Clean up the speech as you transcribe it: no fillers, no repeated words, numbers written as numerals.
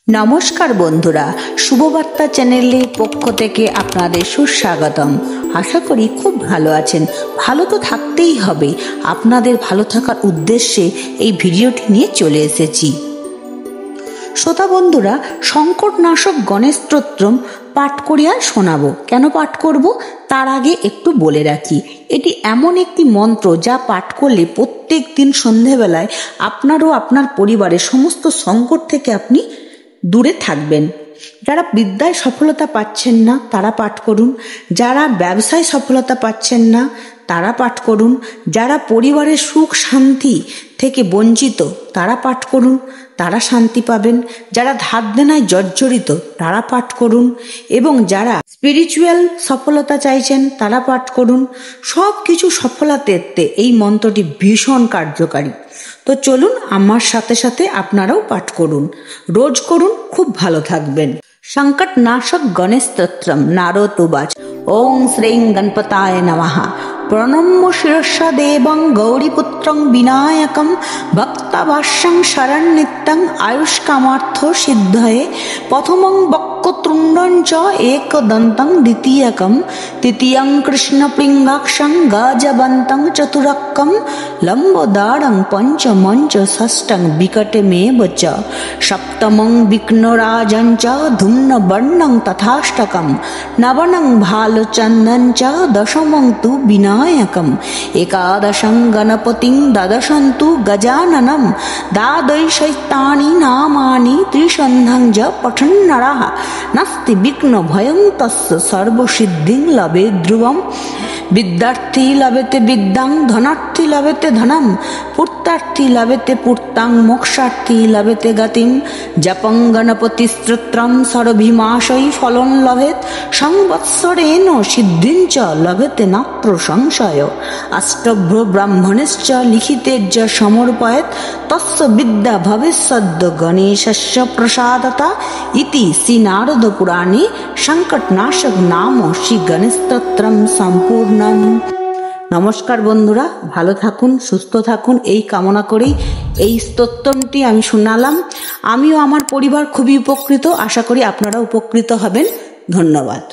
নমস্কার বন্ধুরা, শুভবার্তা চ্যানেলের পক্ষ থেকে আপনাদের সুস্বাগতম। আশা করি খুব ভালো আছেন। ভালো তো থাকতেই হবে। আপনাদের ভালো থাকার উদ্দেশ্যে এই ভিডিওটি নিয়ে চলে এসেছি। শ্রোতা বন্ধুরা, সংকটনাশক গণেশ স্তোত্রম পাঠ করিয়া শোনাবো। কেন পাঠ করব তার আগে একটু বলে রাখি, এটি এমন একটি মন্ত্র যা পাঠ করলে প্রত্যেক দিন সন্ধেবেলায় আপনার ও আপনার পরিবারের সমস্ত সংকট থেকে আপনি দূরে থাকবেন। যারা বিদ্যায় সফলতা পাচ্ছেন না তারা পাঠ করুন, যারা ব্যবসায় সফলতা পাচ্ছেন না তারা পাঠ করুন, যারা পরিবারের সুখ শান্তি থেকে বঞ্চিত তারা পাঠ করুন, তারা শান্তি পাবেন, যারা ধার দেনায় জর্জরিত তারা পাঠ করুন, এবং যারা স্পিরিচুয়াল সফলতা চাইছেন তারা পাঠ করুন। সব কিছু সফলতাতে এই মন্ত্রটি ভীষণ কার্যকারী। তো চলুন আমার সাথে সাথে আপনারাও পাঠ করুন, রোজ করুন, খুব ভালো থাকবেন। সংকটনাশক গণেশ স্তোত্রম নারদ উবাচ। ওং শ্রীং গণপতায় নমঃ। প্রণম্য শিরস্যা দেবং গৌরীপুত্রং বিনায়কং ভক্তাভাষ্যং শরণ্যনিত্যং আয়ুষ্কামার্থ সিদ্ধয়ে প্রথমং বক্রতুণ্ডং চ একদন্তং দ্বিতীয়কং তৃতীয়ং কৃষ্ণপৃঙ্গাক্ষং গজবন্তং চতুরক্কং লম্বোদারং পঞ্চমং চ ষষ্ঠং বিকটমেব চ সপ্তমং বিঘ্নরাজং চ ধূম্রবর্ণং তথাষ্টকং নবমং ভালচন্দং চ দশমং তু বিনায়কম একাদশং গণপতিং দ্বাদশন্তু গজাননম দ্বাদশৈতানি নামানি ত্রিসন্ধং য পঠन् নরঃ নাস্তি বিঘ্ন ভয়ং তস্য সর্বসিদ্ধিং লভেৎ ধ্রুবম। বিদ্যার্থী লভেতে বিদ্যাং ধনার্থী লভেতে ধনম পুত্রার্থী লভেতে পুত্রাং মোক্ষার্থী লভেতে গতিম। জপং গণপতি স্তোত্রম সরভিমাশৈ ফলং লভেৎ সংবৎসরেণ সিদ্ধিং চ লভেতে নাত্র সংশয়। অষ্টভ্র ব্রাহ্মণশ্চ লিখিতের্য সমর্পয়েৎ তস্য বিদ্যা ভবিষ্যদ্য গণেশস্য প্রসাদতা ইতি শ্রী নারদ পুরাণে সংকটনাশক নাম শ্রী গণেশ স্তোত্রম সম্পূর্ণম। নমস্কার বন্ধুরা, ভালো থাকুন, সুস্থ থাকুন, এই কামনা করেই এই স্তোত্রটি আমি শোনালাম। আমিও আমার পরিবার খুবই উপকৃত, আশা করি আপনারা উপকৃত হবেন। ধন্যবাদ।